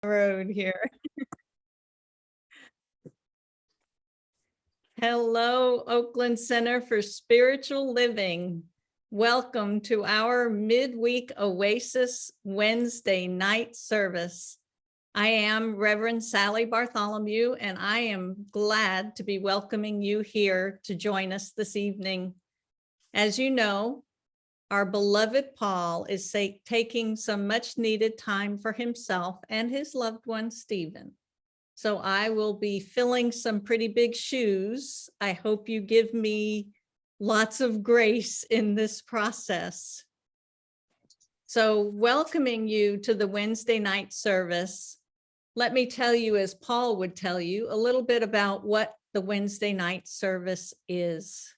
road here. Hello, Oakland Center for Spiritual Living. Welcome to our midweek Oasis Wednesday night service. I am Reverend Sally Bartholomew, and I am glad to be welcoming you here to join us this evening. As you know, our beloved Paul is taking some much needed time for himself and his loved one, Stephen. So I will be filling some pretty big shoes. I hope you give me lots of grace in this process. So welcoming you to the Wednesday night service, let me tell you, as Paul would tell you, a little bit about what the Wednesday night service is.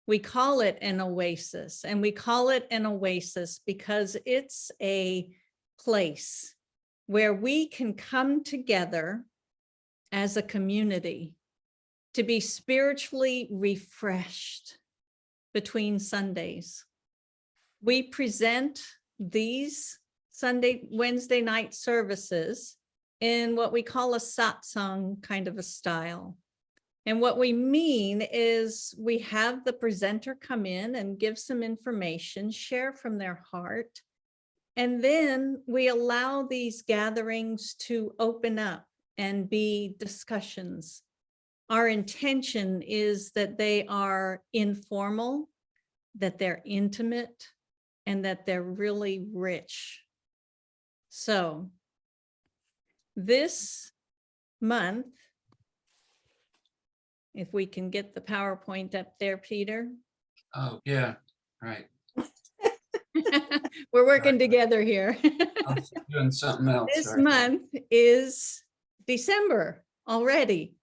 We call it an oasis, and we call it an oasis because it's a place where we can come together as a community to be spiritually refreshed between Sundays. We present these Wednesday night services in what we call a satsang kind of a style. And what we mean is we have the presenter come in and give some information, share from their heart, and then we allow these gatherings to open up and be discussions. Our intention is that they are informal, that they're intimate, and that they're really rich. So this month, if we can get the PowerPoint up there, Peter. Oh, yeah, right. We're working together here. I'm doing something else. This right? month is December already,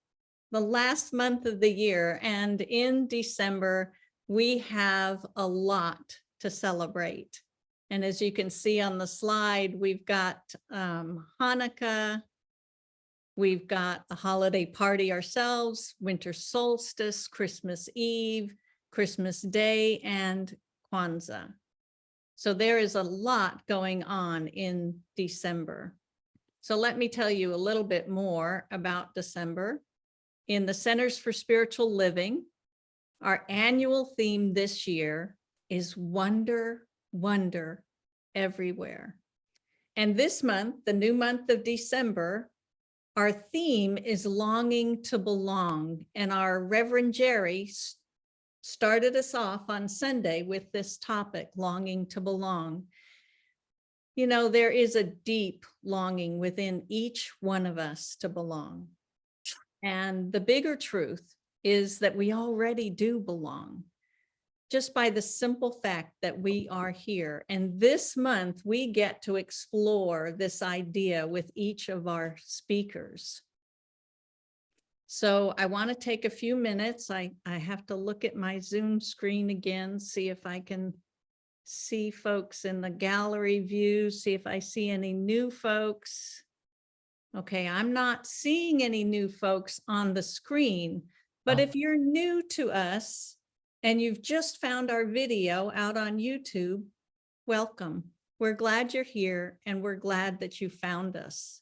the last month of the year. And in December, we have a lot to celebrate. And as you can see on the slide, we've got Hanukkah, we've got the holiday party ourselves, winter solstice, Christmas Eve, Christmas Day, and Kwanzaa. So there is a lot going on in December. So let me tell you a little bit more about December. In the Centers for Spiritual Living, our annual theme this year is Wonder, Wonder Everywhere. And this month, the new month of December, our theme is Longing to Belong. And our Reverend Jerry started us off on Sunday with this topic, longing to belong. You know, there is a deep longing within each one of us to belong. And the bigger truth is that we already do belong, just by the simple fact that we are here. And this month, we get to explore this idea with each of our speakers. So I want to take a few minutes. I have to look at my Zoom screen again, see if I can see folks in the gallery view, see if I see any new folks. Okay, I'm not seeing any new folks on the screen, but if you're new to us and you've just found our video out on YouTube, welcome. We're glad you're here and we're glad that you found us.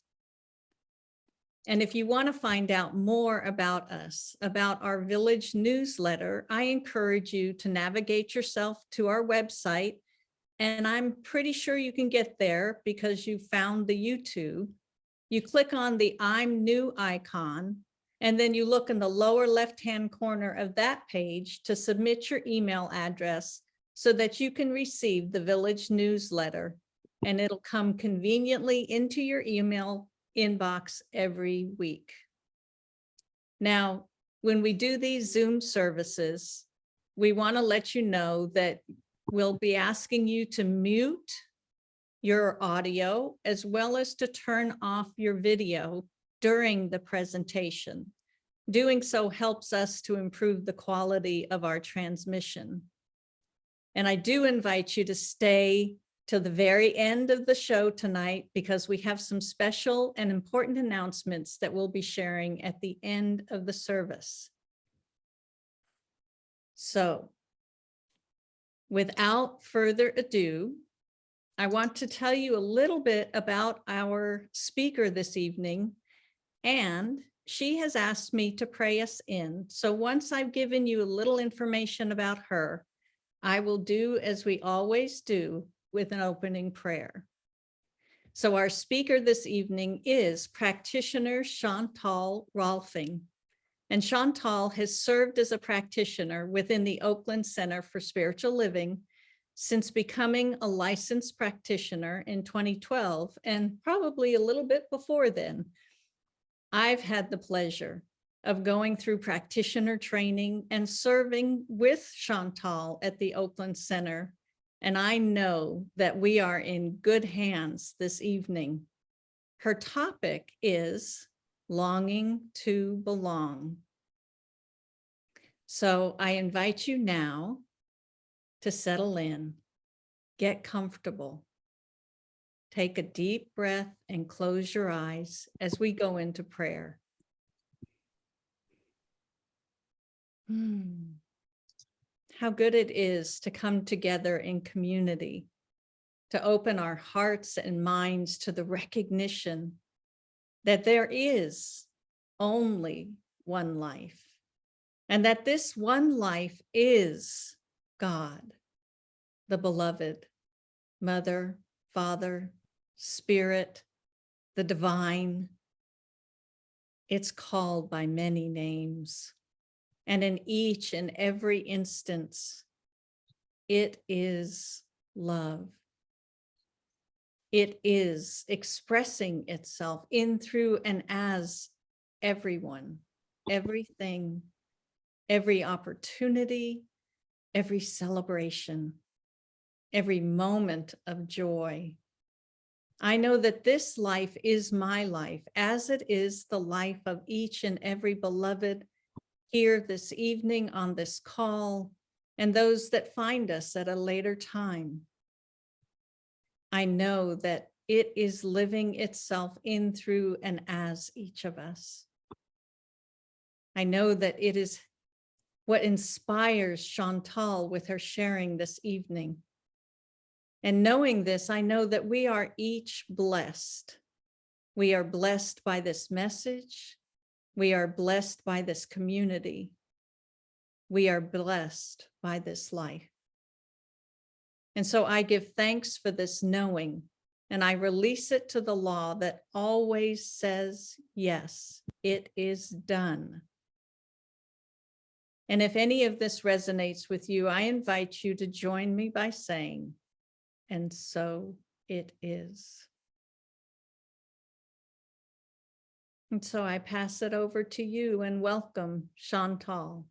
And if you want to find out more about us, about our village newsletter, I encourage you to navigate yourself to our website. And I'm pretty sure you can get there because you found the YouTube. You click on the I'm New icon, and then you look in the lower left-hand corner of that page to submit your email address so that you can receive the village newsletter, and it'll come conveniently into your email inbox every week. Now, when we do these Zoom services, we want to let you know that we'll be asking you to mute your audio as well as to turn off your video during the presentation. Doing so helps us to improve the quality of our transmission. And I do invite you to stay till the very end of the show tonight because we have some special and important announcements that we'll be sharing at the end of the service. So, without further ado, I want to tell you a little bit about our speaker this evening, and she has asked me to pray us in. So once I've given you a little information about her, I will do as we always do with an opening prayer. So our speaker this evening is Practitioner Chantal Rohlfing. And Chantal has served as a practitioner within the Oakland Center for Spiritual Living since becoming a licensed practitioner in 2012, and probably a little bit before then. I've had the pleasure of going through practitioner training and serving with Chantal at the Oakland Center, and I know that we are in good hands this evening. Her topic is longing to belong. So I invite you now to settle in, get comfortable, take a deep breath and close your eyes as we go into prayer. How good it is to come together in community, to open our hearts and minds to the recognition that there is only one life, and that this one life is God, the beloved, Mother, Father, Spirit, the divine. It's called by many names. And in each and every instance, it is love. It is expressing itself in, through, and as everyone, everything, every opportunity, every celebration, every moment of joy. I know that this life is my life, as it is the life of each and every beloved here this evening on this call, and those that find us at a later time. I know that it is living itself in, through, and as each of us. I know that it is what inspires Chantal with her sharing this evening. And knowing this, I know that we are each blessed. We are blessed by this message. We are blessed by this community. We are blessed by this life. And so I give thanks for this knowing, and I release it to the law that always says, yes, it is done. And if any of this resonates with you, I invite you to join me by saying, and so it is. And so I pass it over to you and welcome Chantal.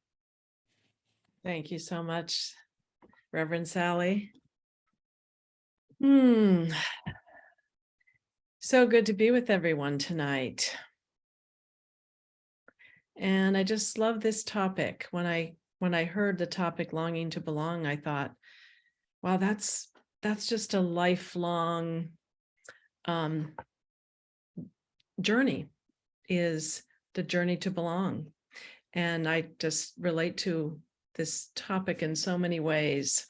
Thank you so much, Reverend Sally. So good to be with everyone tonight. And I just love this topic. When I heard the topic longing to belong, I thought, wow, that's just a lifelong journey, is the journey to belong. And I just relate to this topic in so many ways.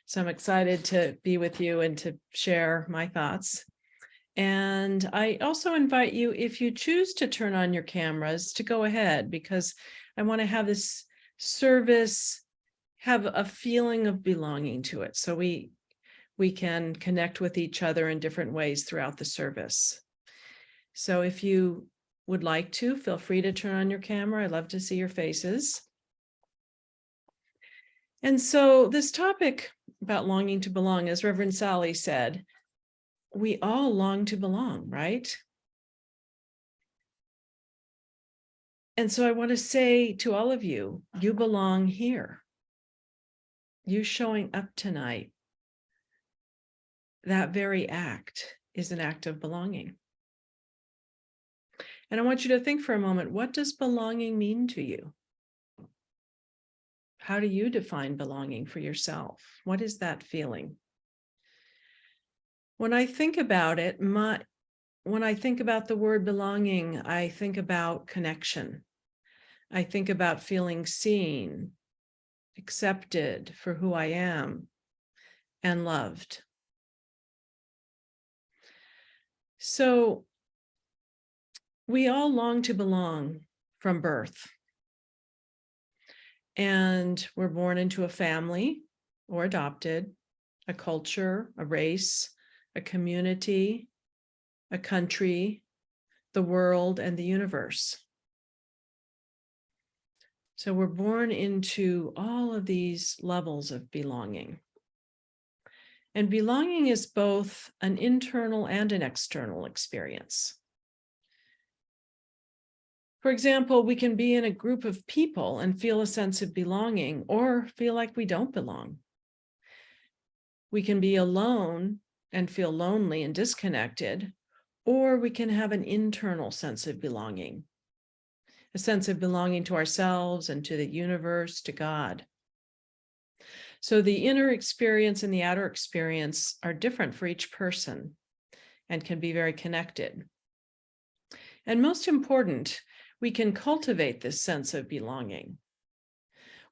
So I'm excited to be with you and to share my thoughts. And I also invite you, if you choose to turn on your cameras, to go ahead, because I want to have this service have a feeling of belonging to it. So we can connect with each other in different ways throughout the service. So if you would like to, feel free to turn on your camera. I'd love to see your faces. And so this topic about longing to belong, as Reverend Sally said, we all long to belong, right? And so I want to say to all of you, you belong here. You showing up tonight, that very act is an act of belonging. And I want you to think for a moment, what does belonging mean to you? How do you define belonging for yourself? What is that feeling? When I think about it, when I think about the word belonging, I think about connection. I think about feeling seen, accepted for who I am, and loved. So we all long to belong from birth. And we're born into a family or adopted, a culture, a race, a community, a country, the world, and the universe. So we're born into all of these levels of belonging. And belonging is both an internal and an external experience. For example, we can be in a group of people and feel a sense of belonging or feel like we don't belong. We can be alone and feel lonely and disconnected, or we can have an internal sense of belonging, a sense of belonging to ourselves and to the universe, to God. So the inner experience and the outer experience are different for each person and can be very connected. And most important, we can cultivate this sense of belonging,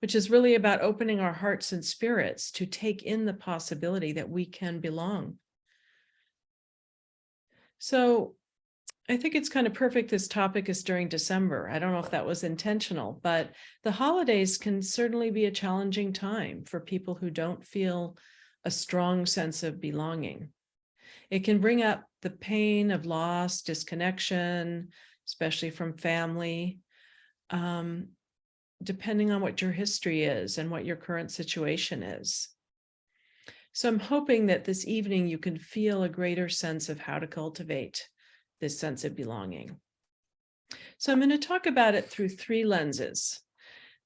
which is really about opening our hearts and spirits to take in the possibility that we can belong. So I think it's kind of perfect this topic is during December. I don't know if that was intentional, but the holidays can certainly be a challenging time for people who don't feel a strong sense of belonging. It can bring up the pain of loss, disconnection, especially from family, depending on what your history is and what your current situation is. So I'm hoping that this evening you can feel a greater sense of how to cultivate this sense of belonging. So I'm going to talk about it through three lenses.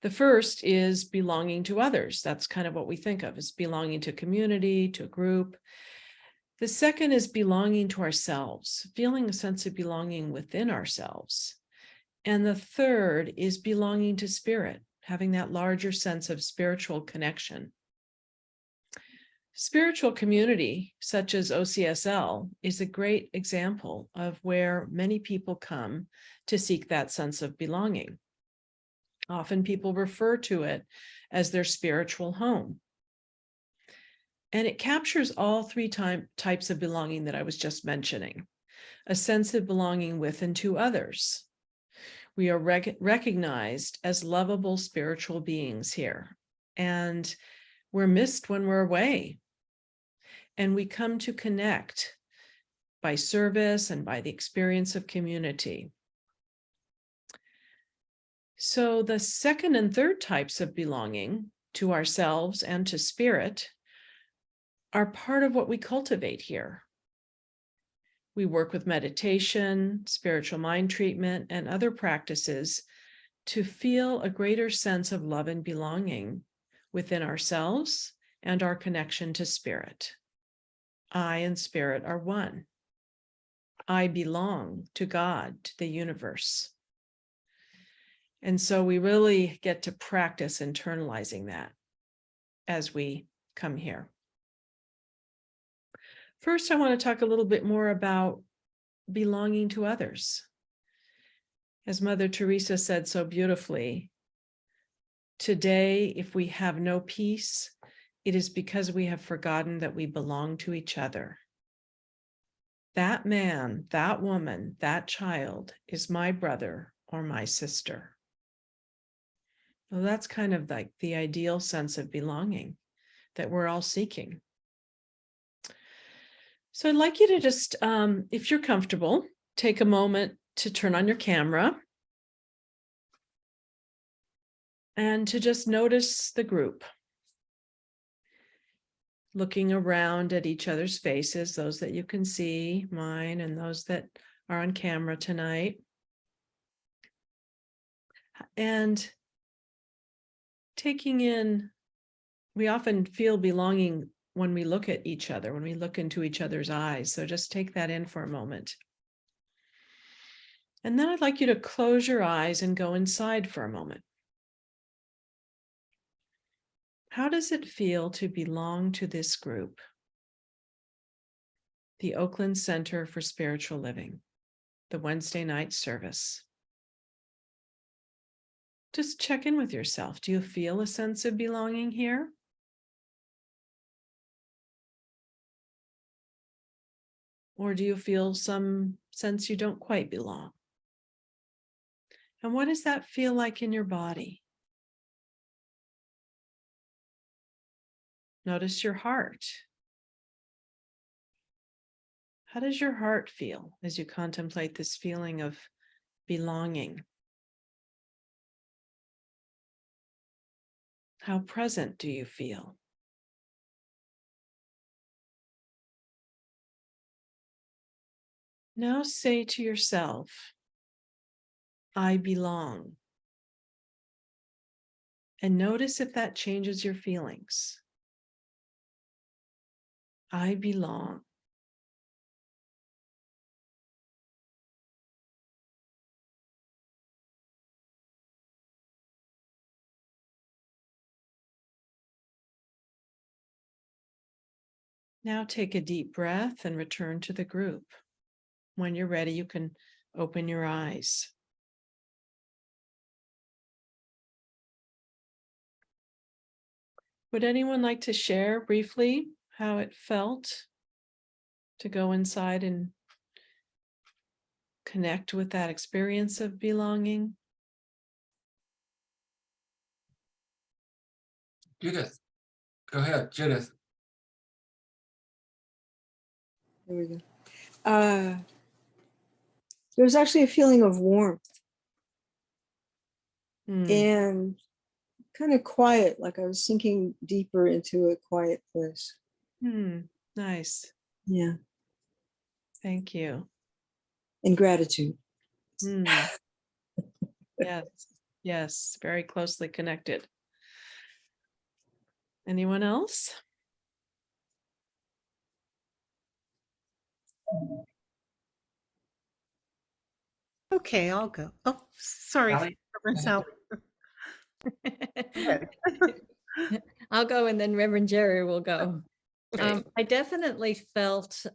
The first is belonging to others. That's kind of what we think of as belonging to community, to a group. The second is belonging to ourselves, feeling a sense of belonging within ourselves. And the third is belonging to spirit, having that larger sense of spiritual connection. Spiritual community, such as OCSL, is a great example of where many people come to seek that sense of belonging. Often people refer to it as their spiritual home. And it captures all three types of belonging that I was just mentioning. A sense of belonging with and to others. We are recognized as lovable spiritual beings here, and we're missed when we're away. And we come to connect by service and by the experience of community. So the second and third types of belonging to ourselves and to spirit are part of what we cultivate here. We work with meditation, spiritual mind treatment, and other practices to feel a greater sense of love and belonging within ourselves and our connection to spirit. I and spirit are one. I belong to God, to the universe. And so we really get to practice internalizing that as we come here. First, I want to talk a little bit more about belonging to others. As Mother Teresa said so beautifully, today, if we have no peace, it is because we have forgotten that we belong to each other. That man, that woman, that child is my brother or my sister. Well, that's kind of like the ideal sense of belonging that we're all seeking. So I'd like you to just, if you're comfortable, take a moment to turn on your camera and to just notice the group. Looking around at each other's faces, those that you can see, mine, and those that are on camera tonight. And taking in, we often feel belonging when we look at each other, when we look into each other's eyes. So just take that in for a moment. And then I'd like you to close your eyes and go inside for a moment. How does it feel to belong to this group? The Oakland Center for Spiritual Living, the Wednesday night service. Just check in with yourself. Do you feel a sense of belonging here? Or do you feel some sense you don't quite belong? And what does that feel like in your body? Notice your heart. How does your heart feel as you contemplate this feeling of belonging? How present do you feel? Now say to yourself, I belong. And notice if that changes your feelings. I belong. Now take a deep breath and return to the group. When you're ready, you can open your eyes. Would anyone like to share briefly how it felt to go inside and connect with that experience of belonging? Judith, go ahead, Judith. There we go. There was actually a feeling of warmth and kind of quiet, like I was sinking deeper into a quiet place. Nice. Yeah. Thank you. And gratitude. Yes, yes, very closely connected. Anyone else? Okay, I'll go. Oh, sorry. Sally? Reverend Sally. I'll go and then Reverend Jerry will go. Okay. I definitely felt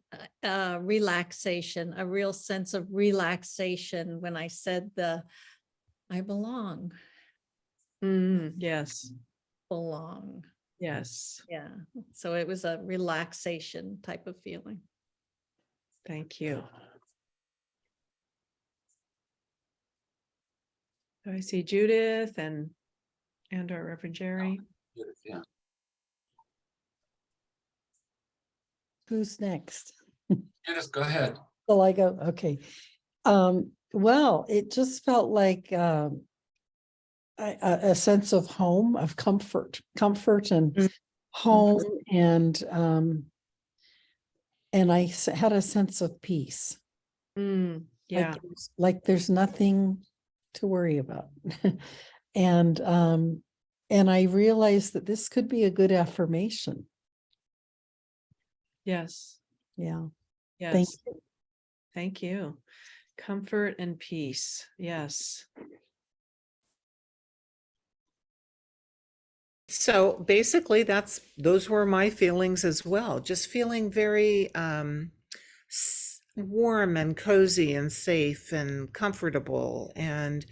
relaxation, a real sense of relaxation when I said I belong, Yes, belong. yes. Yeah. So it was a relaxation type of feeling. Thank you. I see Judith and our Reverend Jerry. Judith, yeah. Who's next? Judith, go ahead. Will I go? Okay. Well, it just felt like a sense of home, of comfort and Mm. home, and I had a sense of peace. Yeah, Like there's nothing to worry about. And I realized that this could be a good affirmation. yes, Yeah. yes. Thank you. Thank you. Comfort and peace. Yes. So basically those were my feelings as well. Just feeling very warm and cozy and safe and comfortable and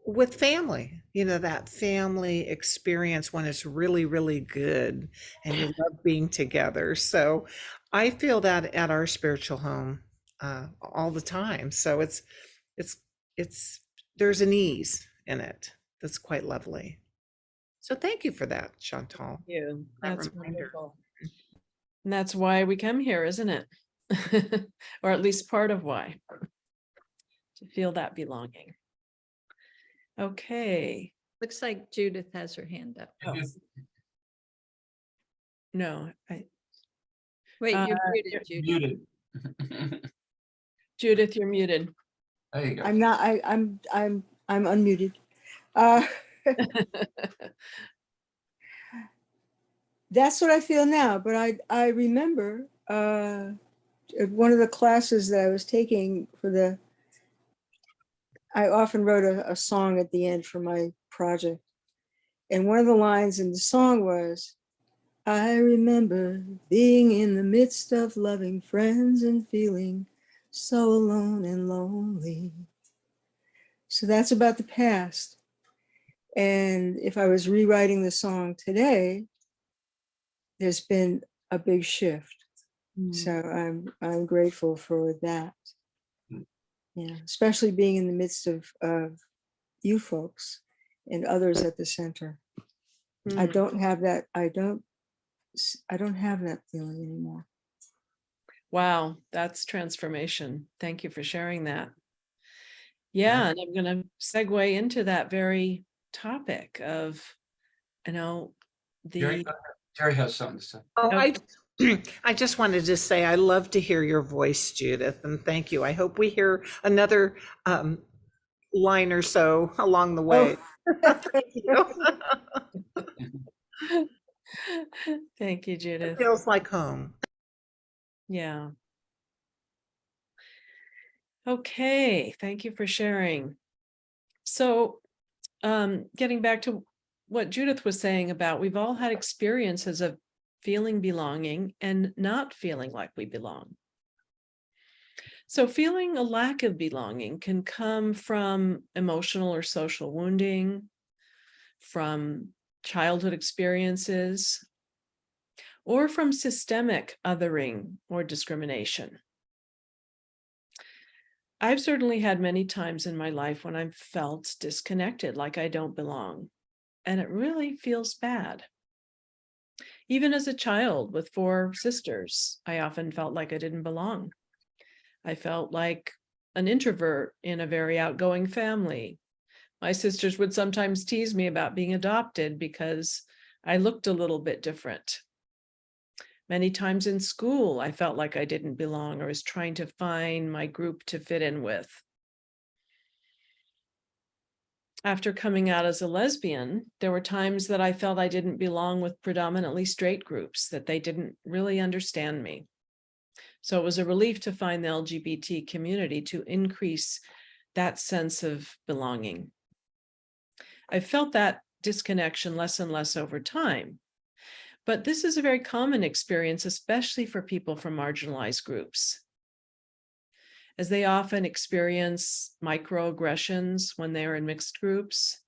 with family, that family experience when it's really, really good and you love being together. So I feel that at our spiritual home all the time. So it's there's an ease in it that's quite lovely. So thank you for that, Chantal. You. That That's reminder. wonderful. And that's why we come here, isn't it? Or at least part of why. To feel that belonging. Okay. Looks like Judith has her hand up. Judith, No, Wait, you're Uh, muted, Judith. muted. Judith, you're muted. There you go. I'm not, I'm unmuted. That's what I feel now, but I remember at one of the classes that I was taking I often wrote a song at the end for my project. And one of the lines in the song was, I remember being in the midst of loving friends and feeling so alone and lonely. So that's about the past. And if I was rewriting the song today, there's been a big shift. So I'm grateful for that. Mm. Yeah, especially being in the midst of you folks and others at the center. I Mm. don't have that. I don't have that feeling anymore. Wow, that's transformation. Thank you for sharing that. Yeah, and I'm going to segue into that very topic of, Jerry, the go ahead. Jerry has something to say. Oh, Okay. I just wanted to say I love to hear your voice, Judith, and thank you. I hope we hear another line or so along the way. Thank you. Thank you, It Judith. feels like home. Yeah. Okay, thank you for sharing. So, getting back to what Judith was saying about, we've all had experiences of feeling belonging and not feeling like we belong. So feeling a lack of belonging can come from emotional or social wounding, from childhood experiences, or from systemic othering or discrimination. I've certainly had many times in my life when I've felt disconnected, like I don't belong, and it really feels bad. Even as a child with 4 sisters, I often felt like I didn't belong. I felt like an introvert in a very outgoing family. My sisters would sometimes tease me about being adopted because I looked a little bit different. Many times in school, I felt like I didn't belong or was trying to find my group to fit in with. After coming out as a lesbian, there were times that I felt I didn't belong with predominantly straight groups, that they didn't really understand me. So it was a relief to find the LGBT community to increase that sense of belonging. I felt that disconnection less and less over time. But this is a very common experience, especially for people from marginalized groups, as they often experience microaggressions when they are in mixed groups.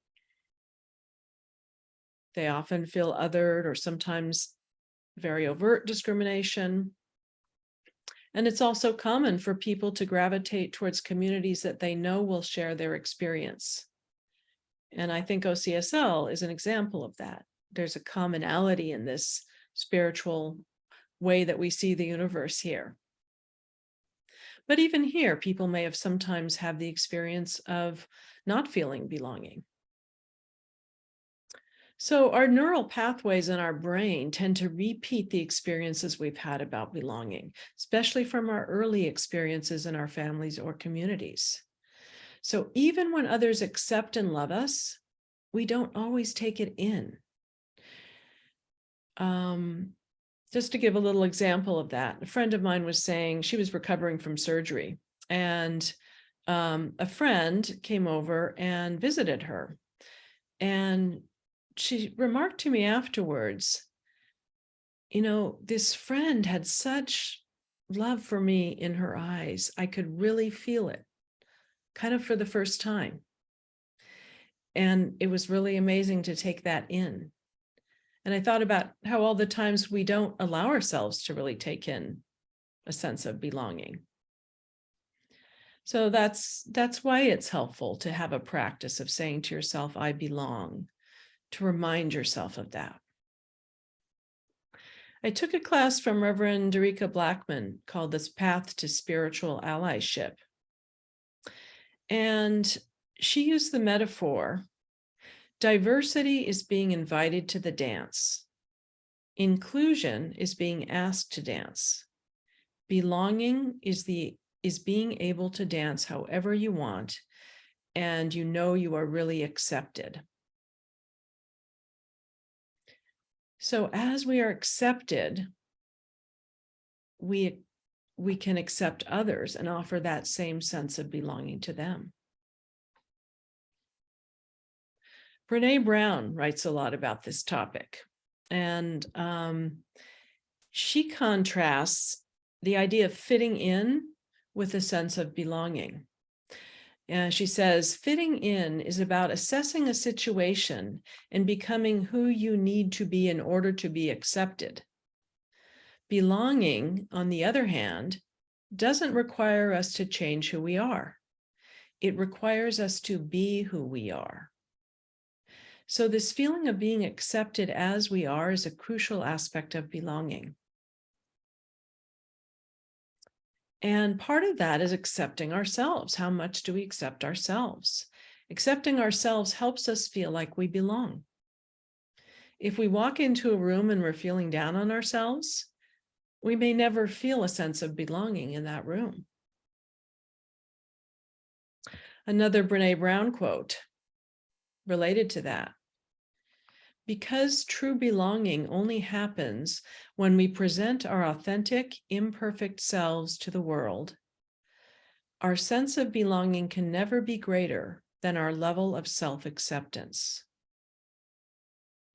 They often feel othered or sometimes very overt discrimination. And it's also common for people to gravitate towards communities that they know will share their experience. And I think OCSL is an example of that. There's a commonality in this spiritual way that we see the universe here. But even here, people may have sometimes had the experience of not feeling belonging. So our neural pathways in our brain tend to repeat the experiences we've had about belonging, especially from our early experiences in our families or communities. So even when others accept and love us, we don't always take it in. Just to give a little example of that, a friend of mine was saying she was recovering from surgery, and a friend came over and visited her. And she remarked to me afterwards, this friend had such love for me in her eyes. I could really feel it, kind of for the first time. And it was really amazing to take that in. And I thought about how all the times we don't allow ourselves to really take in a sense of belonging. So that's why it's helpful to have a practice of saying to yourself, I belong, to remind yourself of that. I took a class from Reverend Derica Blackman called This Path to Spiritual Allyship. And she used the metaphor, diversity is being invited to the dance. Inclusion is being asked to dance. Belonging is being able to dance however you want, and you are really accepted. So as we are accepted, we can accept others and offer that same sense of belonging to them. Brene Brown writes a lot about this topic, and she contrasts the idea of fitting in with a sense of belonging. And she says, fitting in is about assessing a situation and becoming who you need to be in order to be accepted. Belonging, on the other hand, doesn't require us to change who we are. It requires us to be who we are. So this feeling of being accepted as we are is a crucial aspect of belonging. And part of that is accepting ourselves. How much do we accept ourselves? Accepting ourselves helps us feel like we belong. If we walk into a room and we're feeling down on ourselves, we may never feel a sense of belonging in that room. Another Brene Brown quote related to that. Because true belonging only happens when we present our authentic, imperfect selves to the world, our sense of belonging can never be greater than our level of self-acceptance.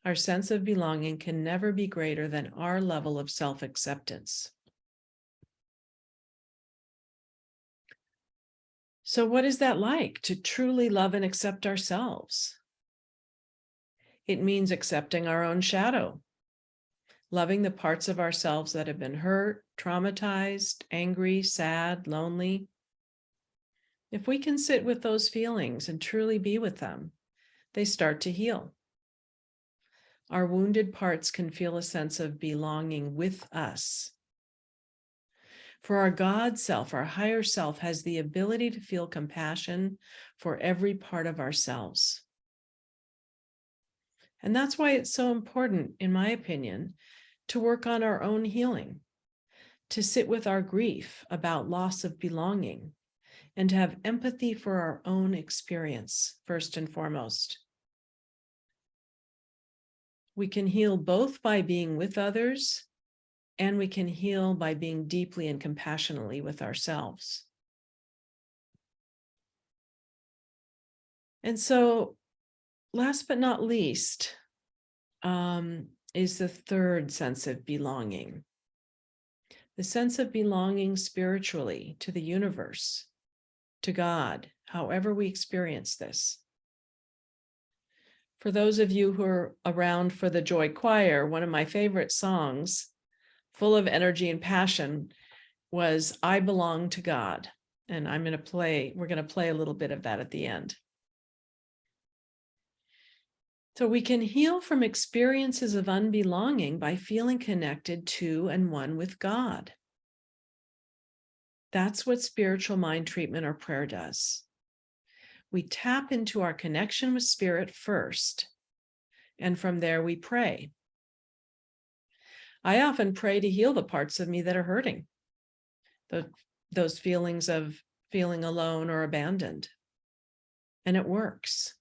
Our sense of belonging can never be greater than our level of self-acceptance. So what is that like, to truly love and accept ourselves? It means accepting our own shadow, loving the parts of ourselves that have been hurt, traumatized, angry, sad, lonely. If we can sit with those feelings and truly be with them, they start to heal. Our wounded parts can feel a sense of belonging with us. For our God self, our higher self, has the ability to feel compassion for every part of ourselves. And that's why it's so important, in my opinion, to work on our own healing, to sit with our grief about loss of belonging, and to have empathy for our own experience, first and foremost. We can heal both by being with others, and we can heal by being deeply and compassionately with ourselves. And so, last but not least, is the third sense of belonging. The sense of belonging spiritually to the universe, to God, however we experience this. For those of you who are around for the Joy Choir, one of my favorite songs, full of energy and passion, was I Belong to God. And we're going to play a little bit of that at the end. So we can heal from experiences of unbelonging by feeling connected to and one with God. That's what spiritual mind treatment or prayer does. We tap into our connection with spirit first, and from there we pray. I often pray to heal the parts of me that are hurting, those feelings of feeling alone or abandoned. And it works.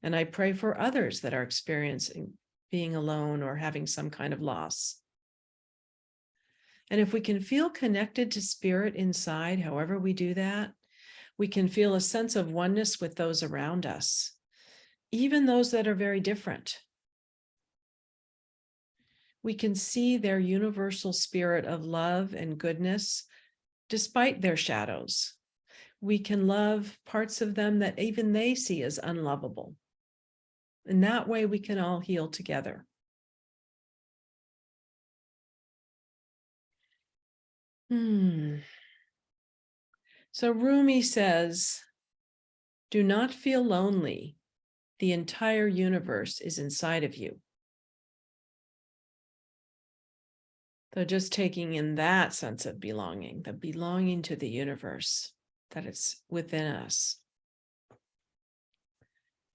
And I pray for others that are experiencing being alone or having some kind of loss. And if we can feel connected to spirit inside, however we do that, we can feel a sense of oneness with those around us, even those that are very different. We can see their universal spirit of love and goodness despite their shadows. We can love parts of them that even they see as unlovable. And that way we can all heal together. So Rumi says, do not feel lonely. The entire universe is inside of you. So just taking in that sense of belonging, the belonging to the universe, that it's within us.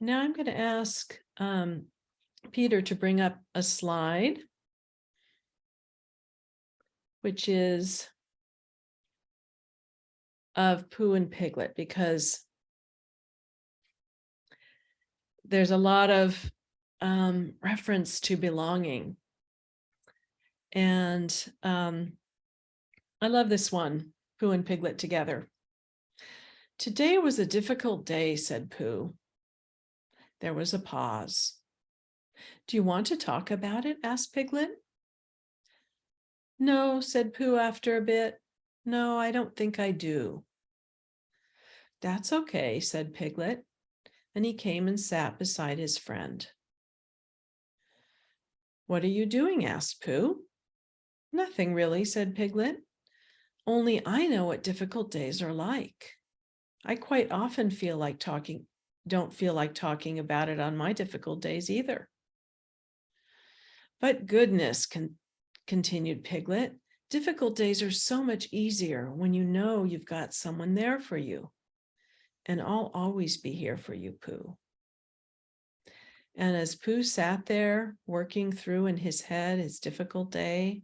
Now I'm going to ask Peter to bring up a slide, which is of Pooh and Piglet, because there's a lot of reference to belonging. And I love this one, Pooh and Piglet together. Today was a difficult day, said Pooh. There was a pause. Do you want to talk about it? Asked Piglet. No, said Pooh after a bit. No, I don't think I do. That's okay, said Piglet, and he came and sat beside his friend. What are you doing? Asked Pooh. Nothing really, said Piglet. Only I know what difficult days are like. I quite often don't feel like talking about it on my difficult days either. But goodness, continued Piglet, difficult days are so much easier when you know you've got someone there for you. And I'll always be here for you, Pooh. And as Pooh sat there working through in his head his difficult day,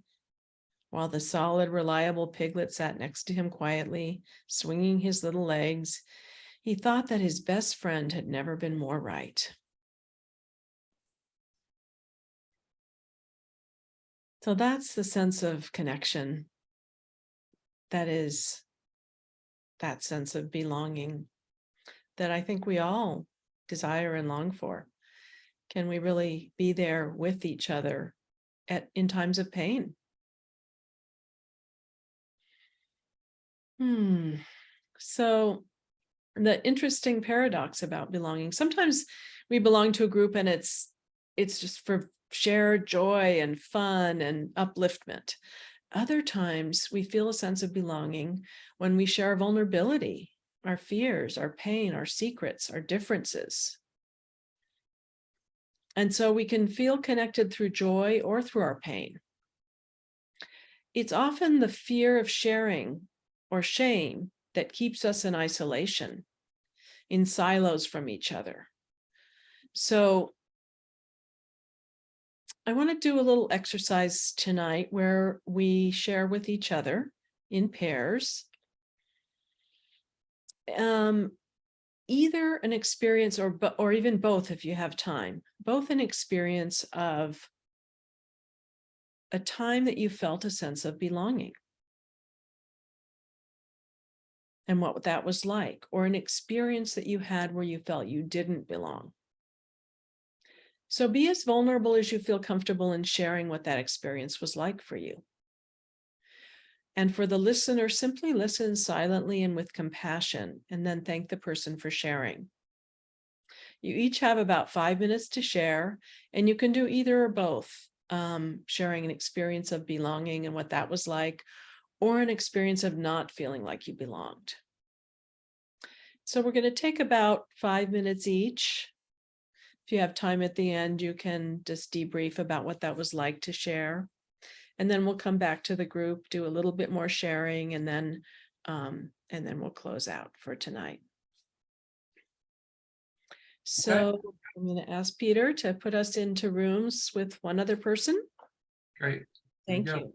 while the solid, reliable Piglet sat next to him quietly, swinging his little legs, he thought that his best friend had never been more right. So that's the sense of connection. That is that sense of belonging that I think we all desire and long for. Can we really be there with each other in times of pain? So the interesting paradox about belonging, sometimes we belong to a group and it's just for shared joy and fun and upliftment. Other times we feel a sense of belonging when we share our vulnerability, our fears, our pain, our secrets, our differences. And so we can feel connected through joy or through our pain. It's often the fear of sharing or shame that keeps us in isolation, in silos from each other. So I want to do a little exercise tonight where we share with each other in pairs, either an experience or even both, if you have time, both an experience of a time that you felt a sense of belonging and what that was like, or an experience that you had where you felt you didn't belong. So be as vulnerable as you feel comfortable in sharing what that experience was like for you. And for the listener, simply listen silently and with compassion, and then thank the person for sharing. You each have about 5 minutes to share, and you can do either or both, sharing an experience of belonging and what that was like, or an experience of not feeling like you belonged. So we're going to take about 5 minutes each. If you have time at the end, you can just debrief about what that was like to share. And then we'll come back to the group, do a little bit more sharing, and then we'll close out for tonight. So I'm going to ask Peter to put us into rooms with one other person. Great. Thank go. you.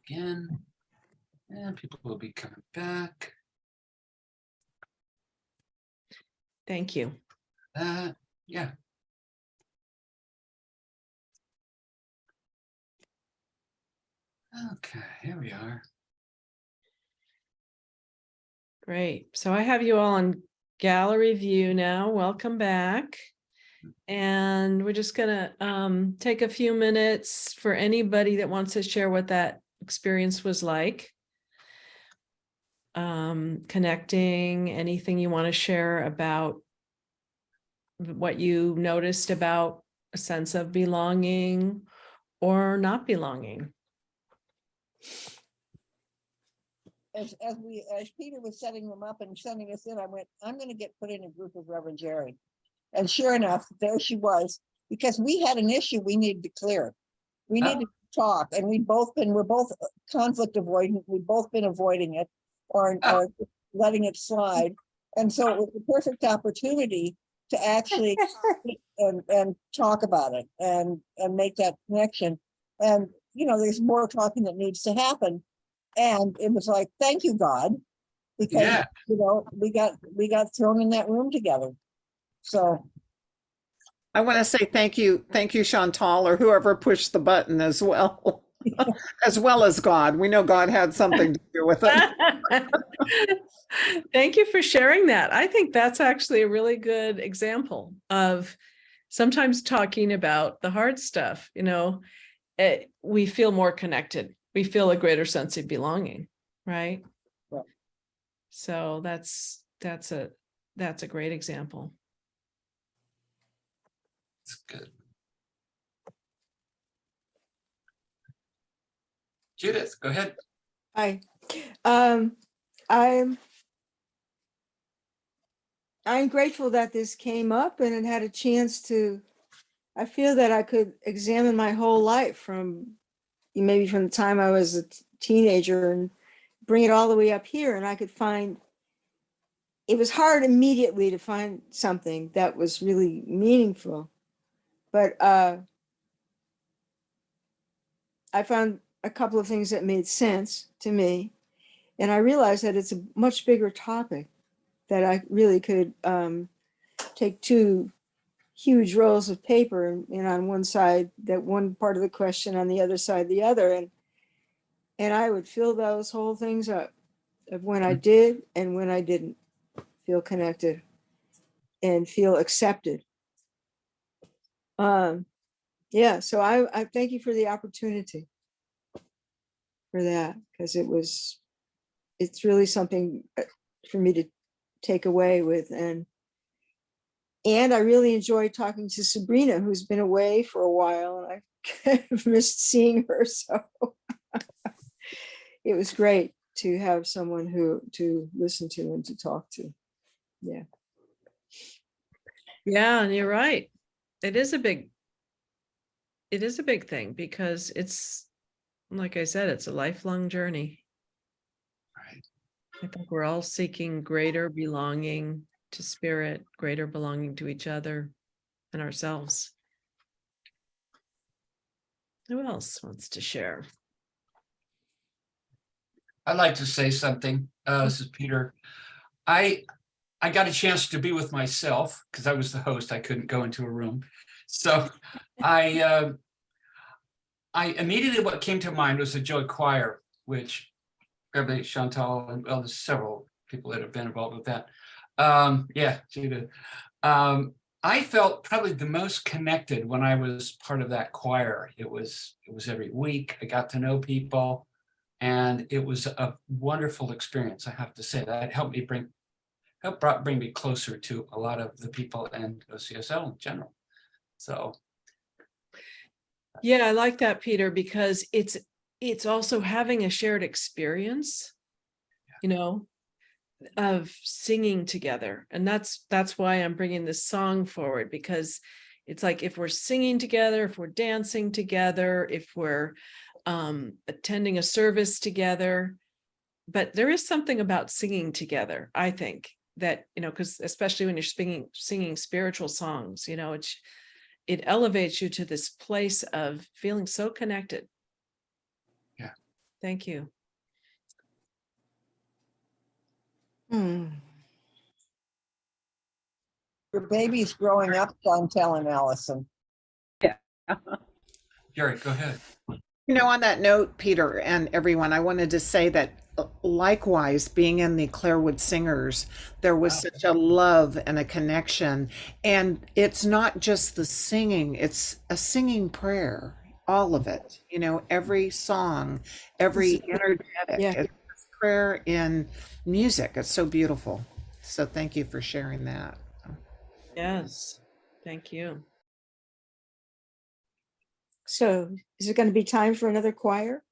again. And people will be coming back. Thank you. Yeah. Okay, here we are. Great. So I have you all on gallery view now. Welcome back. And we're just gonna take a few minutes for anybody that wants to share what that experience was like. Connecting, anything you want to share about what you noticed about a sense of belonging or not belonging. As Peter was setting them up and sending us in, I went, I'm going to get put in a group of Reverend Jerry. And sure enough, there she was, because we had an issue we needed to clear. We Oh. needed to talk, and we're both conflict avoidant. We've both been avoiding it or letting it slide. And so it was the perfect opportunity to actually and talk about it and make that connection. And, you know, there's more talking that needs to happen. And it was like, thank you, God, because, Yeah. you know, we got thrown in that room together. So I want to say thank you, Chantal, or whoever pushed the button as well, as well as God. We know God had something to do with it. Thank you for sharing that. I think that's actually a really good example of sometimes talking about the hard stuff. You know, we feel more connected. We feel a greater sense of belonging, right? Right. So that's a great example. It's good. Judith, go ahead. Hi. I'm grateful that this came up and it had a chance to, I feel that I could examine my whole life from maybe from the time I was a teenager and bring it all the way up here. And I could find, it was hard immediately to find something that was really meaningful. But I found a couple of things that made sense to me. And I realized that it's a much bigger topic, that I really could take two huge rolls of paper and on one side, that one part of the question, on the other side, the other. And I would fill those whole things up of when I did and when I didn't feel connected and feel accepted. Yeah, so I thank you for the opportunity for that, because it's really something for me to take away with. And I really enjoyed talking to Sabrina, who's been away for a while, and I kind of missed seeing her. So it was great to have someone to listen to and to talk to. Yeah. Yeah, and you're right. It is a big thing, because it's, like I said, it's a lifelong journey. Right. I think we're all seeking greater belonging to spirit, greater belonging to each other and ourselves. Who else wants to share? I'd like to say something. This is Peter. I got a chance to be with myself because I was the host. I couldn't go into a room. So I immediately, what came to mind was the Joy Choir, which Reverend Chantal, and well, there's several people that have been involved with that. Yeah, Judith. I felt probably the most connected when I was part of that choir. It was every week. I got to know people, and it was a wonderful experience. I have to say that helped bring me closer to a lot of the people and OCSL in general. So. Yeah, I like that, Peter, because it's also having a shared experience, you know, of singing together. And that's why I'm bringing this song forward, because it's like, if we're singing together, if we're dancing together, if we're attending a service together, but there is something about singing together, I think, that, you know, because especially when you're singing spiritual songs, you know, it elevates you to this place of feeling so connected. Yeah. Thank you. Hmm. Your baby's growing up, Chantal and Allison. Jerry, go ahead. On that note, Peter and everyone, I wanted to say that likewise, being in the Clarewood Singers, there was such a love and a connection. And it's not just the singing, it's a singing prayer, all of it. Every song, every energetic, Yeah. it's prayer in music. It's so beautiful. So thank you for sharing that. Yes. Thank you. So is it going to be time for another choir?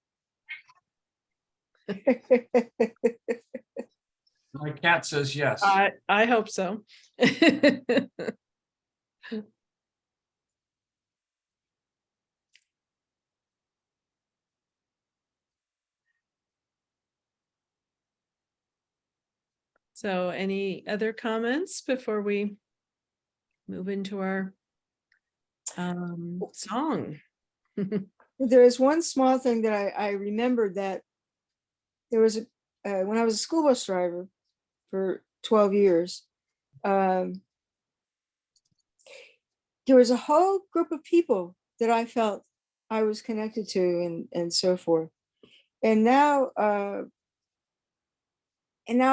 My cat says yes. I hope so. So any other comments before we move into our song? There is one small thing that I remembered, that there was when I was a school bus driver for 12 years, there was a whole group of people that I felt I was connected to, and so forth. And now I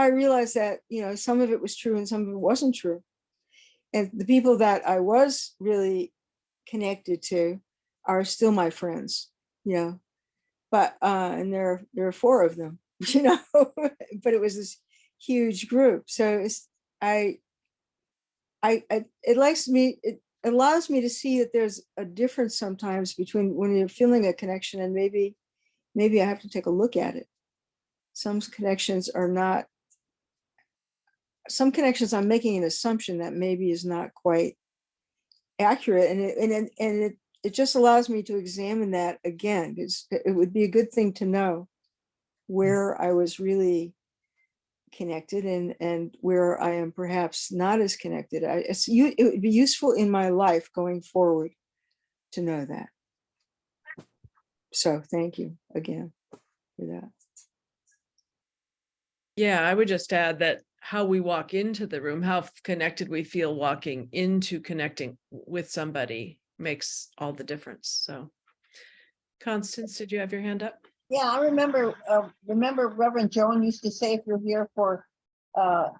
realize that, some of it was true and some of it wasn't true. And the people that I was really connected to are still my friends, but and there are 4 of them, but it was this huge group. So it allows me to see that there's a difference sometimes between when you're feeling a connection, and maybe I have to take a look at it. Some connections I'm making an assumption that maybe is not quite accurate, and it just allows me to examine that again, because it would be a good thing to know where I was really connected and where I am perhaps not as connected. It would be useful in my life going forward to know that. So thank you again for that. Yeah, I would just add that how we walk into the room, how connected we feel walking into connecting with somebody makes all the difference. So, Constance, did you have your hand up? Yeah, I remember Reverend Joan used to say, if you're here for a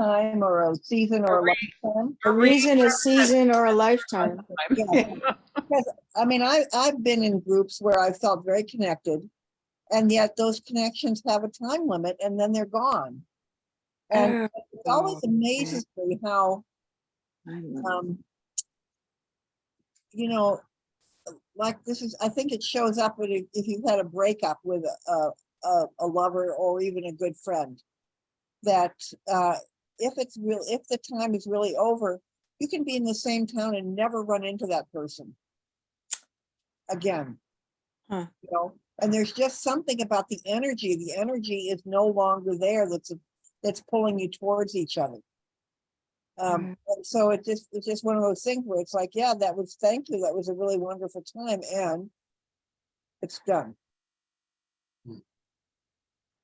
time or a season or a lifetime. A reason, a season, or a lifetime. Yeah. Because, I've been in groups where I felt very connected, and yet those connections have a time limit and then they're gone. And it always amazes me how, like this is, I think it shows up if you've had a breakup with a lover or even a good friend, that if the time is really over, you can be in the same town and never run into that person again. Huh. And there's just something about the energy. The energy is no longer there. That's pulling you towards each other. And so it's just one of those things where it's like, yeah, thank you. That was a really wonderful time, and it's done.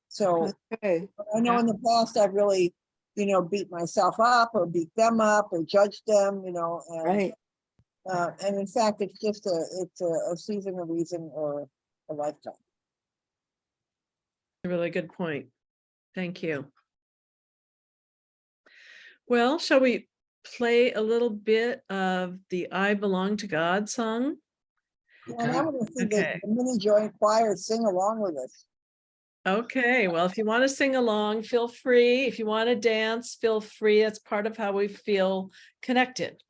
So Okay. I know in the past I've really, beat myself up or beat them up or judged them, and, Right. and in fact, it's just a season, a reason, or a lifetime. A really good point. Thank you. Well, shall we play a little bit of the I Belong to God song? And I'm going to see Okay. the mini joint choir sing along with us. Okay, well, if you want to sing along, feel free. If you want to dance, feel free. That's part of how we feel connected.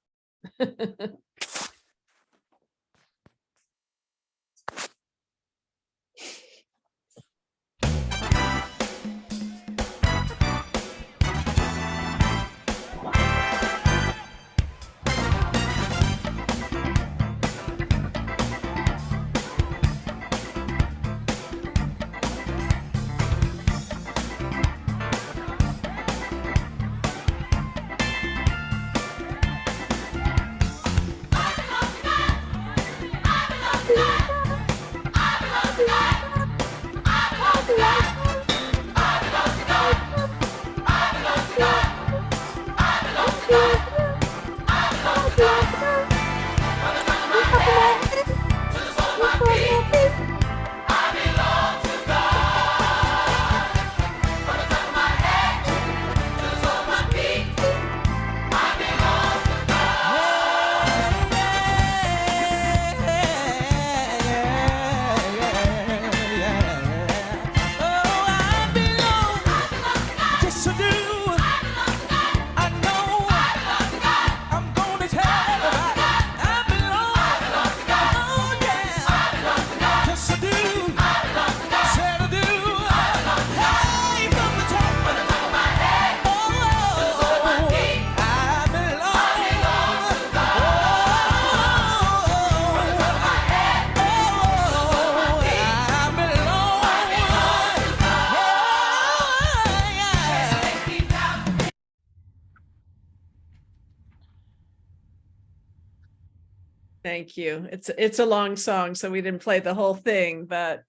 Thank you. It's a long song, so we didn't play the whole thing, but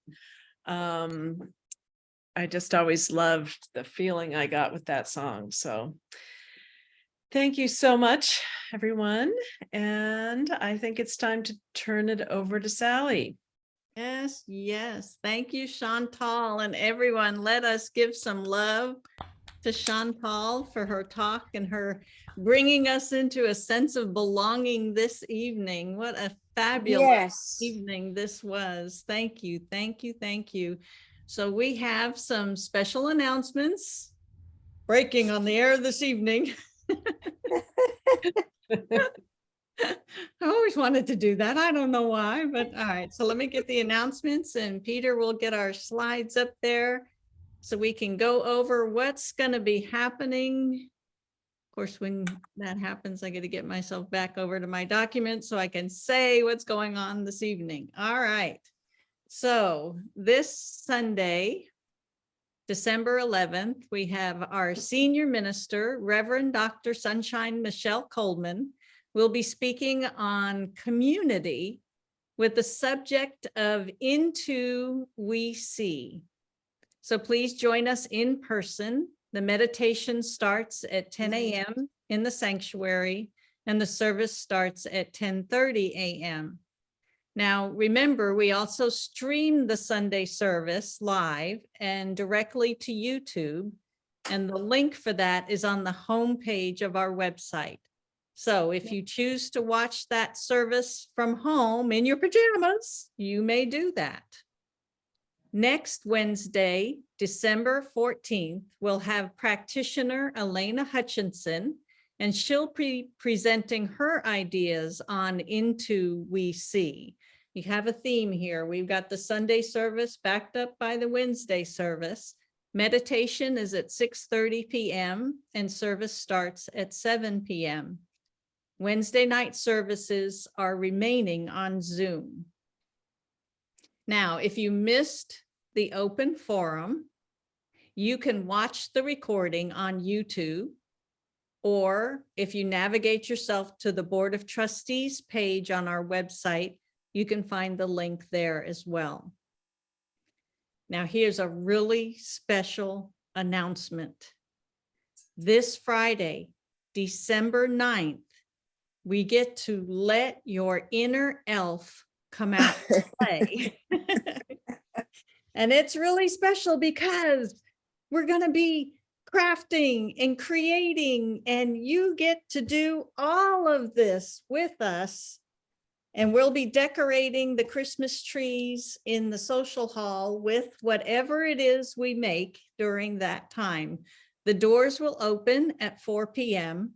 I just always loved the feeling I got with that song. So thank you so much, everyone. And I think it's time to turn it over to Sally. Yes, yes. Thank you, Chantal, and everyone. Let us give some love to Chantal for her talk and her bringing us into a sense of belonging this evening. What a fabulous Yes. evening this was. Thank you, thank you, thank you. So we have some special announcements breaking on the air this evening. I always wanted to do that. I don't know why, but all right. So let me get the announcements and Peter will get our slides up there so we can go over what's going to be happening. Of course, when that happens, I got to get myself back over to my document so I can say what's going on this evening. All right. So this Sunday, December 11th, we have our senior minister, Reverend Dr. Sunshine Michelle Coleman, will be speaking on community with the subject of Into We See. So please join us in person. The meditation starts at 10 a.m. in the sanctuary and the service starts at 10:30 a.m. Now, remember, we also stream the Sunday service live and directly to YouTube, and the link for that is on the homepage of our website. So if you choose to watch that service from home in your pajamas, you may do that. Next Wednesday, December 14th, we'll have practitioner Elena Hutchinson, and she'll be presenting her ideas on Into We See. You have a theme here. We've got the Sunday service backed up by the Wednesday service. Meditation is at 6:30 p.m. and service starts at 7 p.m. Wednesday night services are remaining on Zoom. Now, if you missed the open forum, you can watch the recording on YouTube, or if you navigate yourself to the Board of Trustees page on our website, you can find the link there as well. Now, here's a really special announcement. This Friday, December 9th, we get to let your inner elf come out to play. And it's really special because we're going to be crafting and creating, and you get to do all of this with us. And we'll be decorating the Christmas trees in the social hall with whatever it is we make during that time. The doors will open at 4 p.m.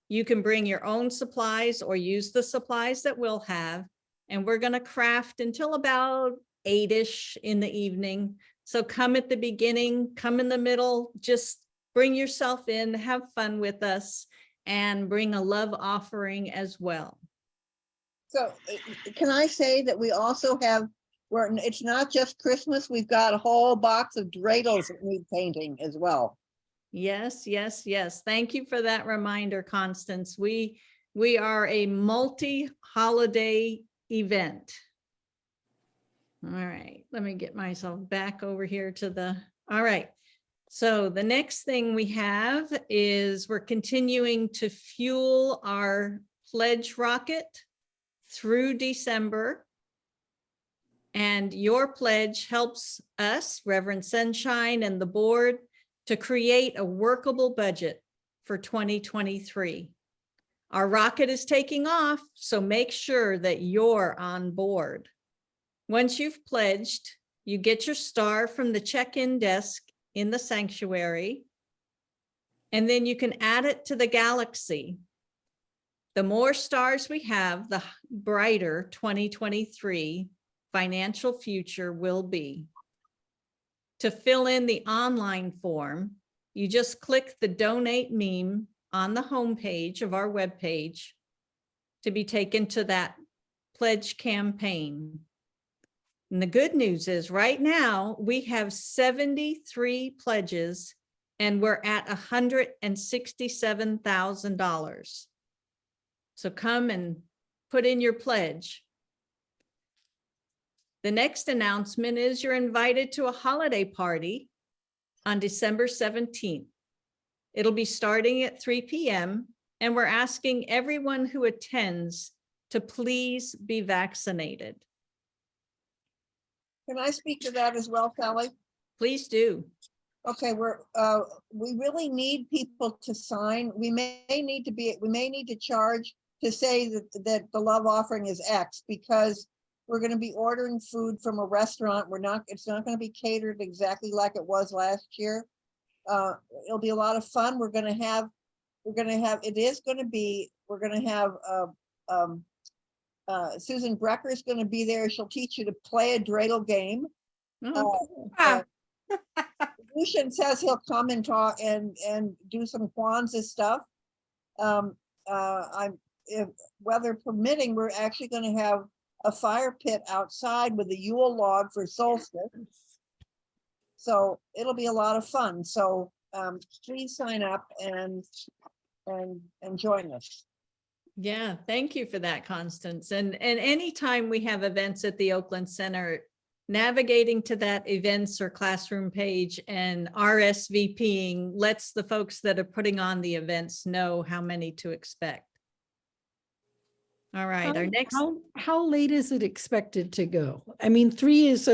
You can bring your own supplies or use the supplies that we'll have. And we're going to craft until about 8-ish in the evening. So come at the beginning, come in the middle, just bring yourself in, have fun with us, and bring a love offering as well. So can I say that we also have, it's not just Christmas, we've got a whole box of dreidels that need painting as well. Yes, yes, yes. Thank you for that reminder, Constance. We are a multi-holiday event. All right, let me get myself back over here to the, all right. So the next thing we have is we're continuing to fuel our pledge rocket through December. And your pledge helps us, Reverend Sunshine, and the board to create a workable budget for 2023. Our rocket is taking off, so make sure that you're on board. Once you've pledged, you get your star from the check-in desk in the sanctuary, and then you can add it to the galaxy. The more stars we have, the brighter 2023 financial future will be. To fill in the online form, you just click the donate meme on the homepage of our webpage to be taken to that pledge campaign. And the good news is right now we have 73 pledges and we're at $167,000. So come and put in your pledge. The next announcement is you're invited to a holiday party on December 17th. It'll be starting at 3 p.m. and we're asking everyone who attends to please be vaccinated. Can I speak to that as well, Sally? Please do. Okay, we really need people to sign. We may need to charge to say that the love offering is X, because we're going to be ordering food from a restaurant. It's not going to be catered exactly like it was last year. It'll be a lot of fun. We're going to have Susan Brecker is going to be there. She'll teach you to play a dreidel game. Lucian says he'll come and talk and do some Kwanzaa stuff. If weather permitting, we're actually going to have a fire pit outside with a Yule log for solstice. So it'll be a lot of fun. So please sign up and join us. Yeah, thank you for that, Constance. And anytime we have events at the Oakland Center, navigating to that events or classroom page and RSVPing lets the folks that are putting on the events know how many to expect. All right, our next. How late is it expected to go? I mean, 3 it's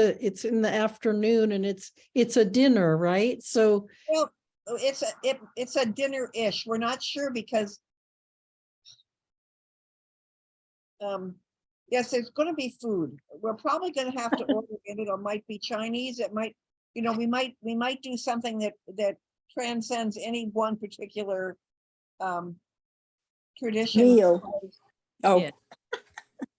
in the afternoon and it's a dinner, right? So. Well, it's a dinner-ish. We're not sure because yes, there's going to be food. We're probably going to have to order it. It might be Chinese. It might, we might do something that transcends any one particular tradition. Meal. Oh, Yeah.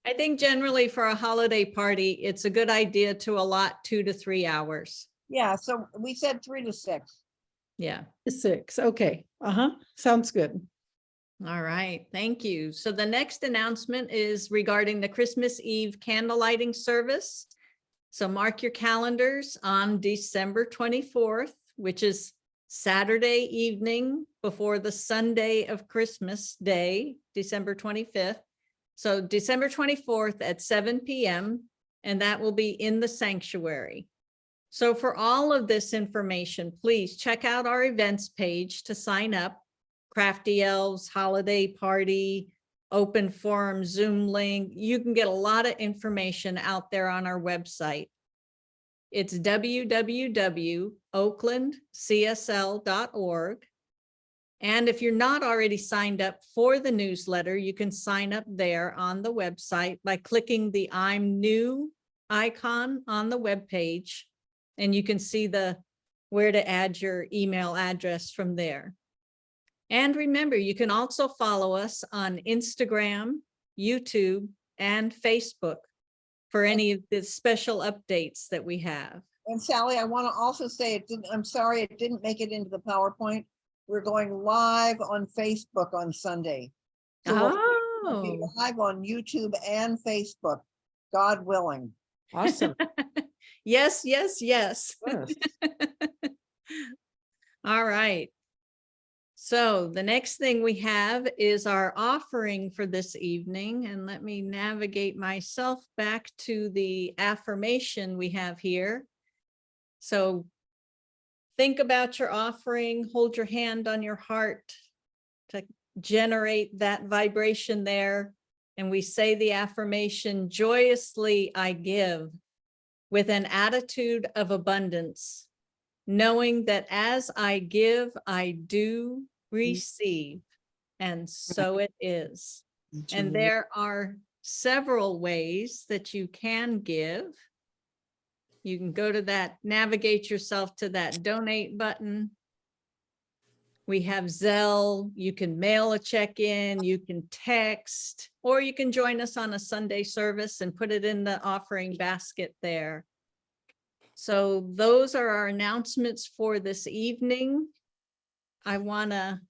I think generally for a holiday party, it's a good idea to allot 2 to 3 hours. Yeah, so we said 3 to 6. Yeah. 6. Okay. Sounds good. All right, thank you. So the next announcement is regarding the Christmas Eve candle lighting service. So mark your calendars on December 24th, which is Saturday evening before the Sunday of Christmas Day, December 25th. So December 24th at 7 p.m. and that will be in the sanctuary. So for all of this information, please check out our events page to sign up. Crafty Elves, holiday party, open forum, Zoom link. You can get a lot of information out there on our website. It's www.oaklandcsl.org. And if you're not already signed up for the newsletter, you can sign up there on the website by clicking the I'm new icon on the webpage, and you can see where to add your email address from there. And remember, you can also follow us on Instagram, YouTube, and Facebook for any of the special updates that we have. And Sally, I want to also say I'm sorry it didn't make it into the PowerPoint. We're going live on Facebook on Sunday. So we'll be live on YouTube and Facebook, God willing. Awesome. Yes, yes, yes. Yes. All right. So the next thing we have is our offering for this evening. And let me navigate myself back to the affirmation we have here. So think about your offering, hold your hand on your heart to generate that vibration there. And we say the affirmation, joyously I give, with an attitude of abundance, knowing that as I give, I do receive, and so it is. And there are several ways that you can give. You can go to that, navigate yourself to that donate button. We have Zelle, you can mail a check in, you can text, or you can join us on a Sunday service and put it in the offering basket there. So those are our announcements for this evening. I want to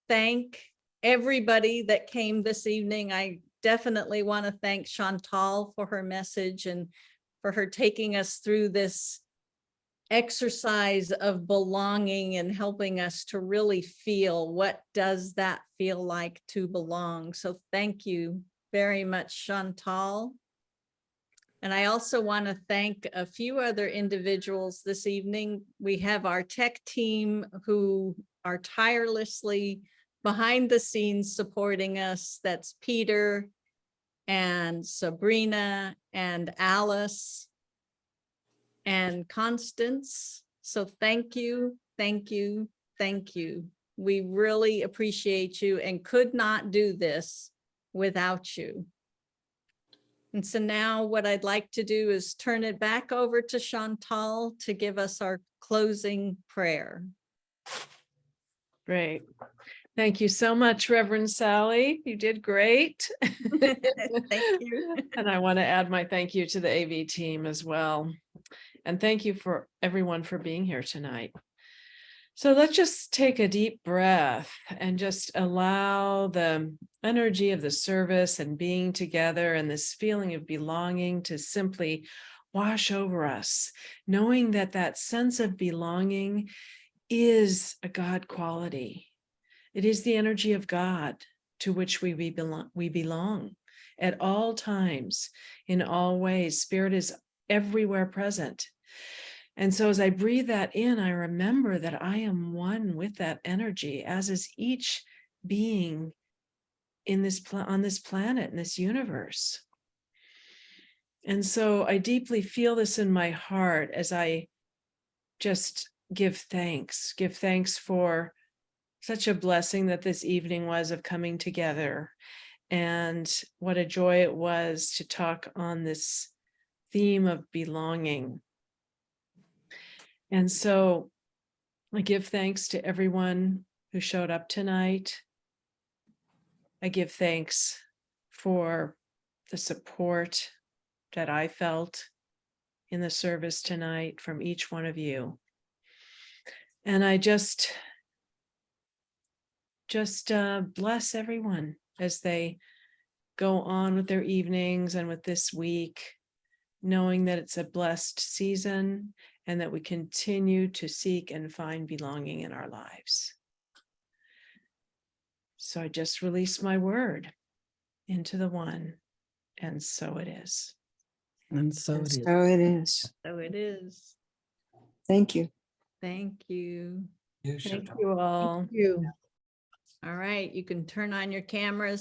thank everybody that came this evening. I definitely want to thank Chantal for her message and for her taking us through this exercise of belonging and helping us to really feel what does that feel like to belong. So thank you very much, Chantal. And I also want to thank a few other individuals this evening. We have our tech team who are tirelessly behind the scenes supporting us. That's Peter and Sabrina and Alice and Constance. So thank you, thank you, thank you. We really appreciate you and could not do this without you. And so now what I'd like to do is turn it back over to Chantal to give us our closing prayer. Great. Thank you so much, Reverend Sally. You did great. Thank you. And I want to add my thank you to the AV team as well. And thank you for everyone for being here tonight. So let's just take a deep breath and just allow the energy of the service and being together and this feeling of belonging to simply wash over us, knowing that that sense of belonging is a God quality. It is the energy of God to which we belong at all times, in all ways. Spirit is everywhere present. And so as I breathe that in, I remember that I am one with that energy, as is each being in this on this planet, in this universe. And so I deeply feel this in my heart as I just give thanks for such a blessing that this evening was of coming together. And what a joy it was to talk on this theme of belonging. And so I give thanks to everyone who showed up tonight. I give thanks for the support that I felt in the service tonight from each one of you. And I just bless everyone as they go on with their evenings and with this week, knowing that it's a blessed season and that we continue to seek and find belonging in our lives. So I just release my word into the one, and so it is. And so it is. So it is. So it is. Thank you. Thank you. You, Thank Chantal. you all. Thank you. All right, you can turn on your cameras.